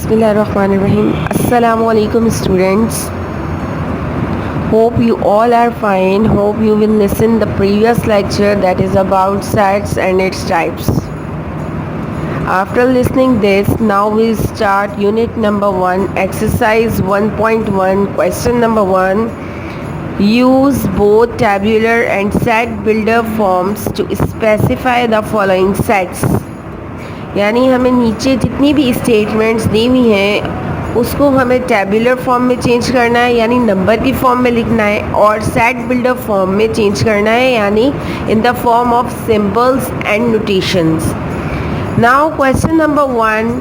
Bismillahirrahmanirrahim. Assalamu alaikum students. Hope you all are fine. Hope you will listen the previous lecture that is about sets and its types. After listening this, now we start unit number 1, exercise 1.1, question number 1. Use both tabular and set builder forms to specify the following sets. यानी हमें नीचे जितनी भी statements दी हुई हैं उसको हमें tabular form में चेंज करना है यानी नंबर की फॉर्म में लिखना है, और सेट बिल्डर फॉर्म में चेंज करना है यानी in the form of symbols and notations. Now question number 1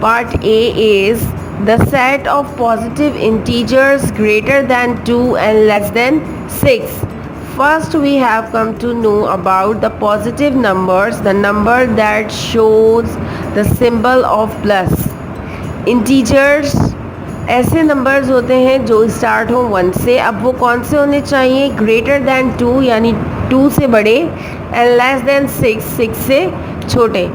part A is the set of positive integers greater than 2 and less than 6. First we have come to know about the positive numbers, the number that shows the symbol of plus. Integers ऐसे numbers होते हैं जो start हो 1 से. अब वो कौन से होने चाहिए? ग्रेटर दैन 2 यानी 2 से बड़े, एंड लेस दैन 6 6 से छोटे.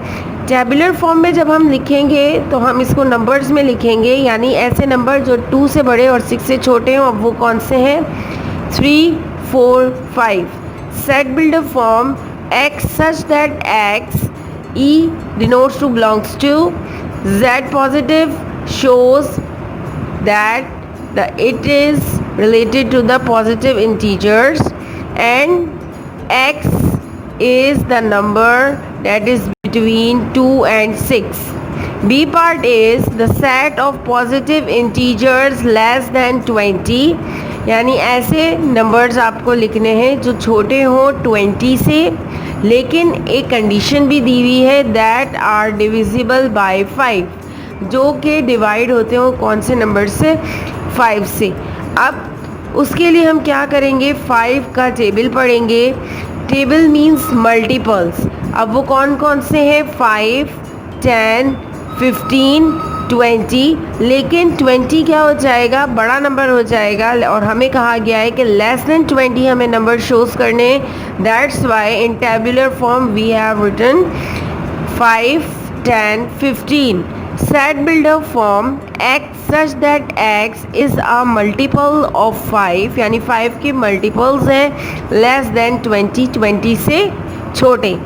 टेबुलर फॉर्म में जब हम लिखेंगे तो हम इसको नंबर्स में लिखेंगे यानी ऐसे नंबर जो 2 से बड़े और 6 से छोटे हों. अब वो कौन से हैं? 3 4 5. Set builder form X such that X E denotes to belongs to. Z positive shows that it is related to the positive integers, and X is the number that is between 2 and 6. B part is the set of positive integers less than 20. यानी ऐसे numbers आपको लिखने हैं जो छोटे हों 20 से, लेकिन एक कंडीशन भी दी हुई है दैट आर डिविजिबल बाय 5, जो कि डिवाइड होते हो कौन से नंबर से? 5 से. अब उसके लिए हम क्या करेंगे? 5 का टेबल पढ़ेंगे. Table means multiples. अब वो कौन कौन से हैं? 5 10 15 20. लेकिन 20 क्या हो जाएगा? बड़ा नंबर हो जाएगा, और हमें कहा गया है कि लेस देन 20 हमें नंबर शोज करने. That's why in tabular form we have written 5 10 15. Set builder form X such that X is a multiple of 5 यानी 5 के मल्टीपल्स हैं लेस देन 20 20 से छोटे.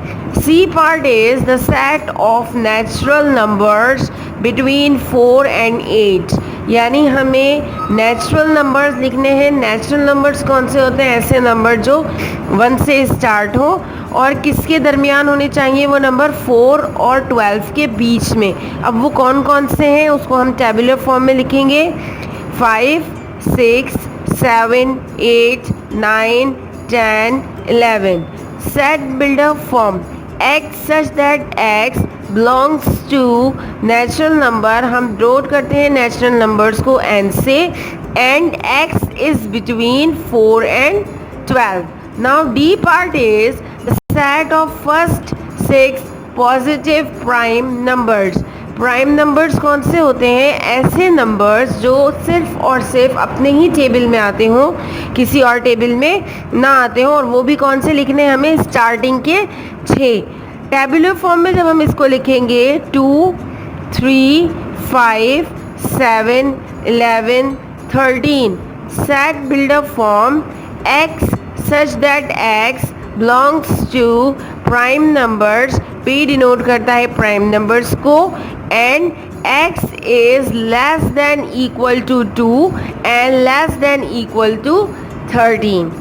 C part is the set of natural numbers between 4 and 8. यानी हमें natural numbers लिखने हैं. Natural numbers कौन से होते हैं? ऐसे नंबर जो 1 से स्टार्ट हो और किसके दरमियान होने चाहिए? वो नंबर 4 और 12 के बीच में. अब वो कौन कौन से हैं उसको हम टेबुलर फॉर्म में लिखेंगे. 5 6 7 8 9 10 11. Set builder form X such that X belongs to natural number. हम डोट करते हैं नेचुरल नंबर्स को n से, and X is between 4 and 12. Now D part is the set of first 6 positive prime numbers. Prime numbers कौन से होते हैं? ऐसे नंबर्स जो सिर्फ और सिर्फ अपने ही टेबल में आते हों, किसी और टेबल में ना आते हों, और वो भी कौन से लिखने हैं हमें? स्टार्टिंग के 6. टेबुलर फॉर्म में जब हम इसको लिखेंगे 2 3 5 7 11 13. Set builder form X such that X belongs to prime numbers. P denote करता है प्राइम नंबर्स को, and X is less than equal to 2 and less than equal to 13.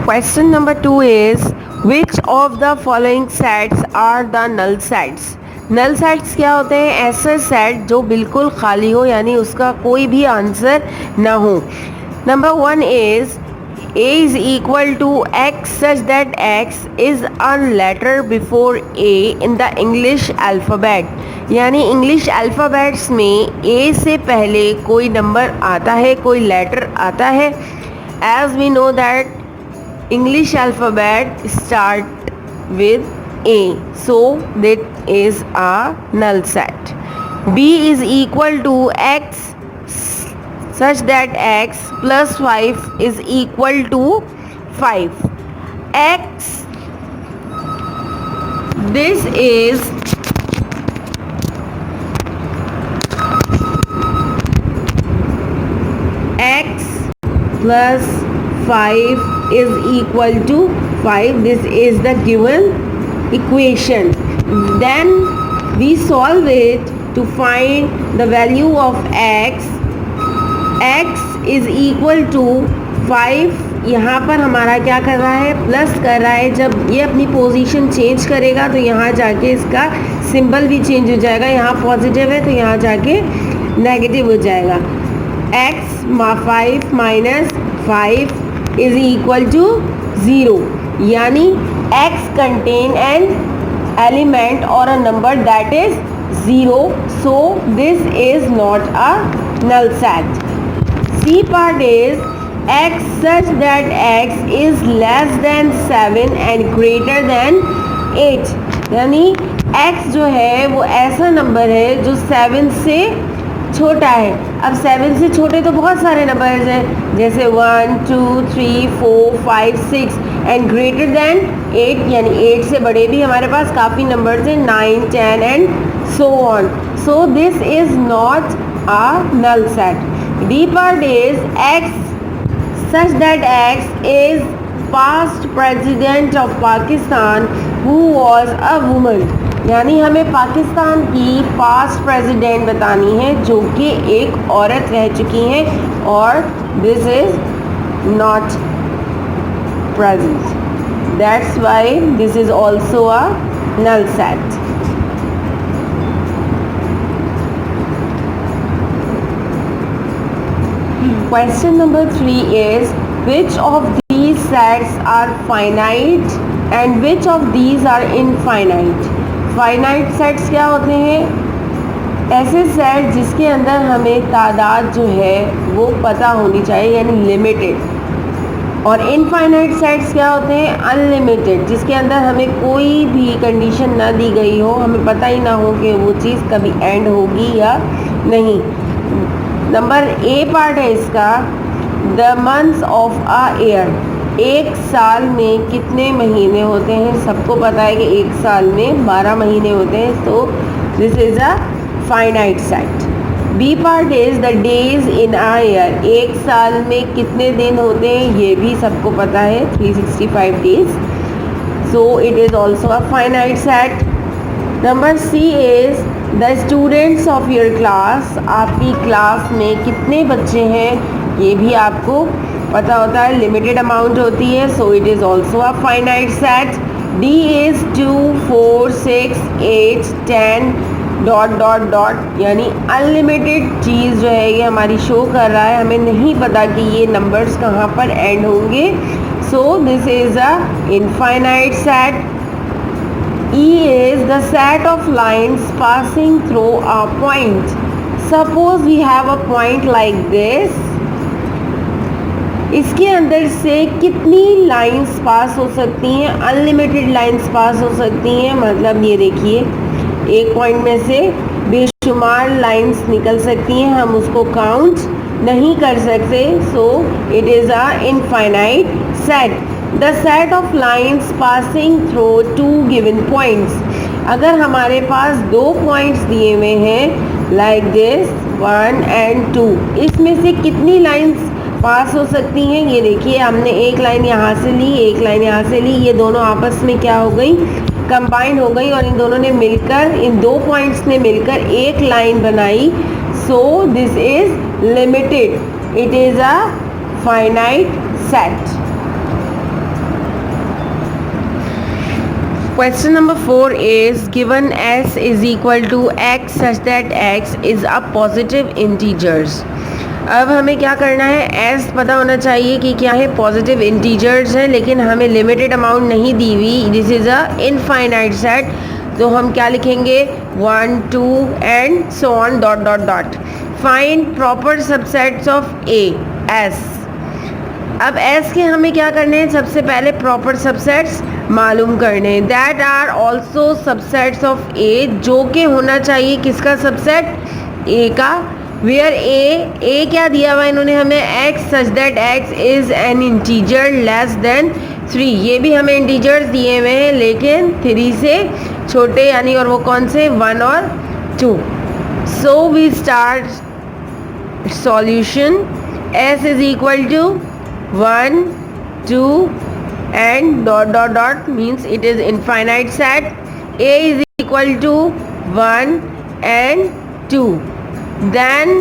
Question number 2 is which of the following sets are the null sets? Null sets क्या होते हैं? ऐसे set जो बिल्कुल खाली हो यानी उसका कोई भी आंसर ना हो. Number 1 is A is equal to X such that X is a letter before A in the English alphabet. यानी इंग्लिश अल्फ़ाबेट्स में A से पहले कोई नंबर आता है, कोई लेटर आता है. As we know that English alphabet start with A, so that is a null set. B is equal to X such that X plus 5 is equal to 5. X, this is plus 5 is equal to 5. This is the given equation. Then we solve it to find the value of x. x is equal to 5. यहाँ पर हमारा क्या कर रहा है, plus कर रहा है. जब ये अपनी पोजीशन चेंज करेगा तो यहाँ जाके इसका सिंबल भी चेंज हो जाएगा. यहाँ पॉजिटिव है तो यहाँ जाके नेगेटिव हो जाएगा. x 5 minus 5 is equal to 0. यानी x कंटेन एन एलिमेंट और a number that is 0. So this is not a null set. C part is x such that x is less than 7 and greater than 8. यानी x जो है वो ऐसा number है जो 7 से छोटा है. अब 7 से छोटे तो बहुत सारे नंबर्स हैं, जैसे 1 2 3 4 5 6 एंड ग्रेटर देन 8. यानी 8 से बड़े भी हमारे पास काफ़ी नंबर्स हैं, 9 10 and so on. So this is not a null set. D part is x such that x is past president of Pakistan who was a woman. यानी हमें पाकिस्तान की पास्ट प्रेसिडेंट बतानी है जो कि एक औरत रह चुकी हैं और this is not present. That's why this is also a null set. Question number 3 is which of these sets are finite and which of these are infinite. Finite sets क्या होते हैं? ऐसे सेट जिसके अंदर हमें तादाद जो है वो पता होनी चाहिए यानी लिमिटेड. और इनफाइनाइट सेट्स क्या होते हैं? अनलिमिटेड, जिसके अंदर हमें कोई भी कंडीशन ना दी गई हो, हमें पता ही ना हो कि वो चीज़ कभी एंड होगी या नहीं. नंबर ए पार्ट है इसका, the months of a year. एक साल में कितने महीने होते हैं? सबको पता है कि एक साल में 12 महीने होते हैं. तो this is a finite set. B part is the days in a year. एक साल में कितने दिन होते हैं? ये भी सबको पता है, 365 days. So it is also a finite set. Number C is the students of your class. आपकी क्लास में कितने बच्चे हैं ये भी आपको पता होता है, लिमिटेड अमाउंट होती है. सो it is also a finite set. D is 2 4 6 8 10 dot dot dot. यानी अनलिमिटेड चीज़ जो है ये हमारी शो कर रहा है, हमें नहीं पता कि ये नंबर्स कहाँ पर एंड होंगे. So this is a infinite set. E is the set of lines passing through a point. Suppose we have a point like this. इसके अंदर से कितनी लाइंस पास हो सकती हैं? अनलिमिटेड लाइंस पास हो सकती हैं. मतलब ये देखिए, एक पॉइंट में से बेशुमार लाइंस निकल सकती हैं, हम उसको काउंट नहीं कर सकते. सो it is a infinite set. The set of lines passing through 2 given points. अगर हमारे पास 2 पॉइंट्स दिए हुए हैं लाइक दिस 1 एंड 2, इसमें से कितनी लाइन्स पास हो सकती हैं? ये देखिए, हमने एक लाइन यहाँ से ली, एक लाइन यहाँ से ली, ये दोनों आपस में क्या हो गई? कंबाइंड हो गई और इन दोनों ने मिलकर, इन 2 पॉइंट्स ने मिलकर एक लाइन बनाई. So this is limited. It is a finite set. Question number 4 is given s is equal to x such that x is a positive integers. अब हमें क्या करना है? s पता होना चाहिए कि क्या है, पॉजिटिव इंटीजर्स हैं, लेकिन हमें लिमिटेड अमाउंट नहीं दी हुई. This is a infinite set. तो हम क्या लिखेंगे? 1 2 and so on dot dot dot. Find proper subsets of A s. अब s के हमें क्या करने हैं? सबसे पहले प्रॉपर सबसेट्स मालूम करने हैं. That are also subsets of A, जो कि होना चाहिए किसका सबसेट? ए का. वेयर ए क्या दिया हुआ इन्होंने हमें? x such that x is an integer less than 3. ये भी हमें इंटीजर्स दिए हुए हैं लेकिन 3 से छोटे, यानी और वो कौन से? 1 और 2. So we start solution. s is equal to 1 2 and dot dot dot means it is infinite set. A is equal to 1 and 2. Then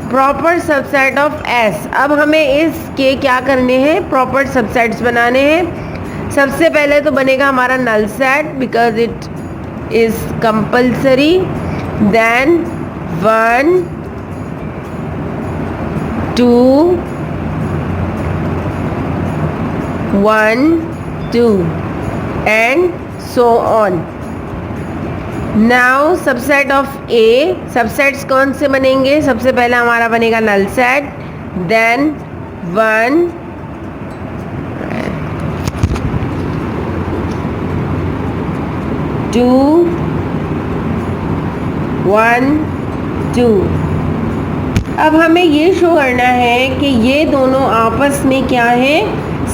proper subset of S. अब हमें इसके क्या करने हैं, प्रॉपर सबसेट्स बनाने हैं. सबसे पहले तो बनेगा हमारा null set because it is compulsory. Then 1 2 1 2 and so on. Now subset of A. Subsets कौन से बनेंगे, सबसे पहले हमारा बनेगा नल सेट. देन 1 2 1 2. अब हमें ये शो करना है कि ये दोनों आपस में क्या है,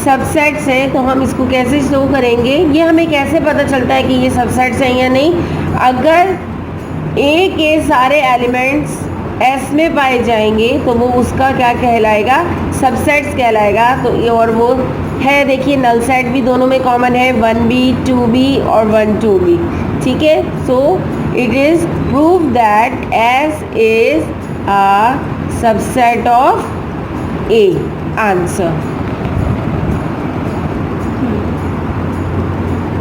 सबसेट्स हैं. तो हम इसको कैसे शो करेंगे, ये हमें कैसे पता चलता है कि ये सबसेट्स हैं या नहीं. अगर ए के सारे एलिमेंट्स एस में पाए जाएंगे तो वो उसका क्या कहलाएगा, सबसेट्स कहलाएगा. तो ये और वो है, देखिए नल सेट भी दोनों में कॉमन है, 1b 2b और 1 2b. ठीक है. So it is prove that S is a subset of A. Answer.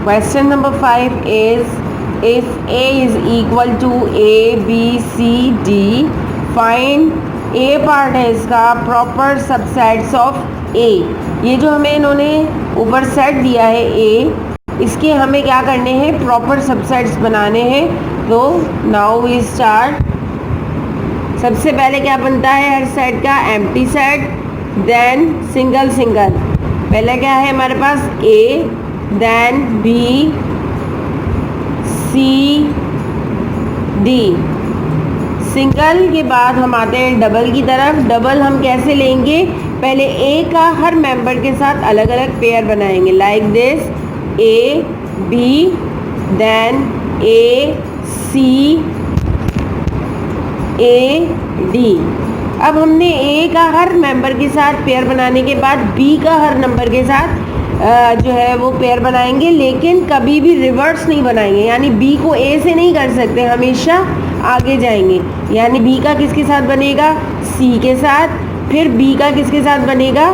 Question number 5 is, if A is equal to A, B, C, D, find A part है इसका proper subsets of A. ये जो हमें इन्होंने ऊपर set दिया है A, इसके हमें क्या करने हैं, proper subsets बनाने हैं. तो now we start. सबसे पहले क्या बनता है हर सेट का, empty set, then single single. पहले क्या है हमारे पास A, then B, C, D. Single के बाद हम आते हैं डबल की तरफ. डबल हम कैसे लेंगे, पहले ए का हर मेंबर के साथ अलग अलग पेयर बनाएंगे. Like this, A B, then A C, A D. अब हमने ए का हर मेंबर के साथ पेयर बनाने के बाद बी का हर नंबर के साथ जो है वो पेयर बनाएंगे, लेकिन कभी भी रिवर्स नहीं बनाएंगे. यानी बी को ए से नहीं कर सकते, हमेशा आगे जाएंगे. यानी बी का किसके साथ बनेगा, सी के साथ. फिर बी का किसके साथ बनेगा,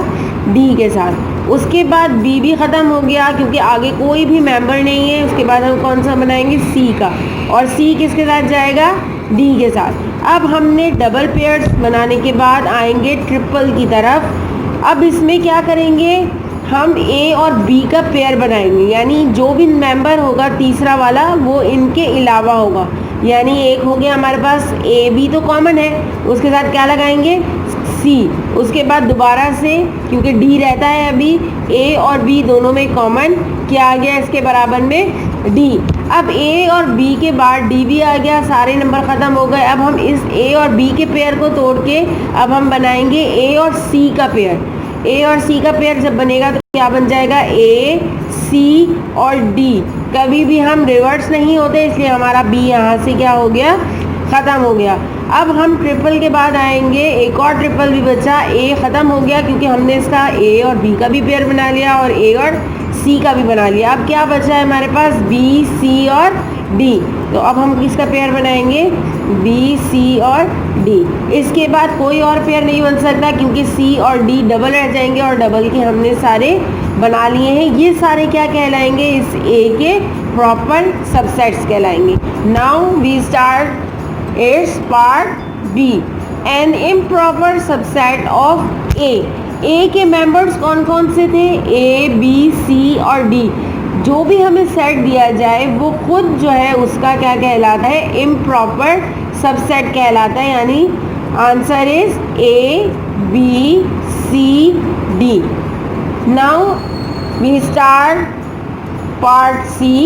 डी के साथ. उसके बाद बी भी ख़त्म हो गया क्योंकि आगे कोई भी मेंबर नहीं है. उसके बाद हम कौन सा बनाएंगे, सी का. और सी किसके साथ जाएगा, डी के साथ. अब हमने डबल पेयर्स बनाने के बाद आएंगे ट्रिपल की तरफ. अब इसमें क्या करेंगे, हम ए और बी का पेयर बनाएंगे. यानी जो भी मेंबर होगा तीसरा वाला वो इनके अलावा होगा. यानी एक हो गया हमारे पास, ए बी तो कॉमन है, उसके साथ क्या लगाएंगे, सी. उसके बाद दोबारा से क्योंकि डी रहता है अभी, ए और बी दोनों में कॉमन क्या आ गया, इसके बराबर में डी. अब ए और बी के बाद डी भी आ गया, सारे नंबर ख़त्म हो गए. अब हम इस ए और बी के पेयर को तोड़ के अब हम बनाएंगे ए और सी का पेयर. ए और सी का पेयर जब बनेगा तो क्या बन जाएगा, ए सी और डी. कभी भी हम रिवर्स नहीं होते, इसलिए हमारा बी यहाँ से क्या हो गया, ख़त्म हो गया. अब हम ट्रिपल के बाद आएंगे, एक और ट्रिपल भी बचा. ए ख़त्म हो गया क्योंकि हमने इसका ए और बी का भी पेयर बना लिया और ए और सी का भी बना लिया. अब क्या बचा है हमारे पास, बी सी और डी. तो अब हम किसका पेयर बनाएंगे, बी सी और डी. इसके बाद कोई और पेयर नहीं बन सकता क्योंकि सी और डी डबल रह जाएंगे और डबल के हमने सारे बना लिए हैं. ये सारे क्या कहलाएंगे, इस ए के प्रॉपर सबसेट्स कहलाएंगे. Now we start its part B. An improper subset of A. A के मेंबर्स कौन कौन से थे, ए बी सी और डी. जो भी हमें सेट दिया जाए वो खुद जो है उसका क्या कहलाता है, इम्प्रॉपर सबसेट कहलाता है. यानी answer is A B C D. Now we start part C.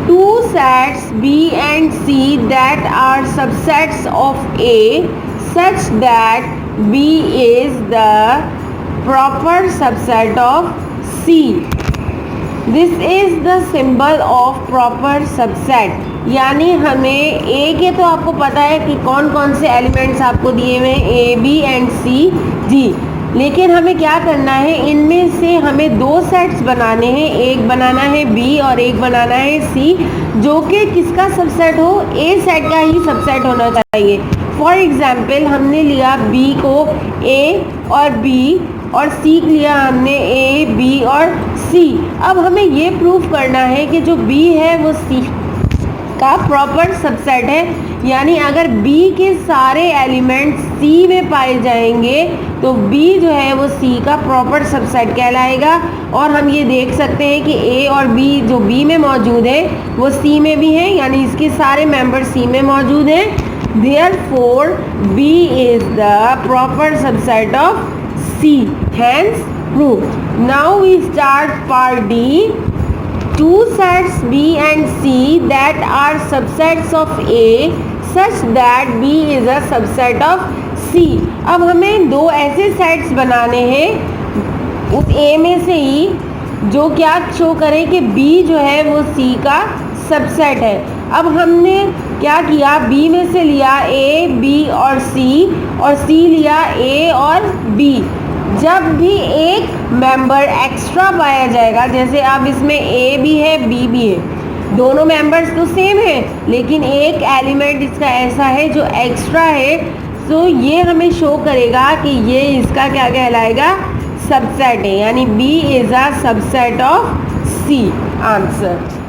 Two sets B and C that are subsets of A such that B is the proper subset of C. This is the symbol of proper subset. यानी हमें ए के तो आपको पता है कि कौन कौन से एलिमेंट्स आपको दिए हुए हैं, A B and C D, लेकिन हमें क्या करना है, इनमें से हमें दो सेट्स बनाने हैं, एक बनाना है बी और एक बनाना है सी, जो कि किसका सबसेट हो, ए सेट का ही सबसेट होना चाहिए। फॉर एग्जाम्पल हमने लिया बी को ए और बी, और सी लिया हमने ए बी और सी। अब हमें ये प्रूफ करना है कि जो बी है वो सी का प्रॉपर सबसेट है, यानी अगर B के सारे एलिमेंट्स C में पाए जाएंगे तो B जो है वो C का प्रॉपर सबसेट कहलाएगा। और हम ये देख सकते हैं कि A और B जो B में मौजूद है वो C में भी है, यानी इसके सारे मेंबर C में मौजूद हैं। Therefore B is the proper subset of C, hence proved. Now we start part D. Two sets B and C that are subsets of A such that B is a subset of C. अब हमें दो ऐसे sets बनाने हैं उस A में से ही जो क्या शो करें कि B जो है वो C का सबसेट है। अब हमने क्या किया, B में से लिया A, B और C, और C लिया A और B। जब भी एक मेंबर एक्स्ट्रा पाया जाएगा, जैसे अब इसमें ए भी है बी भी है, दोनों मेंबर्स तो सेम है, लेकिन एक एलिमेंट इसका ऐसा है जो एक्स्ट्रा है, तो ये हमें शो करेगा कि ये इसका क्या कहलाएगा, सबसेट है, यानी B is a subset of C. Answer.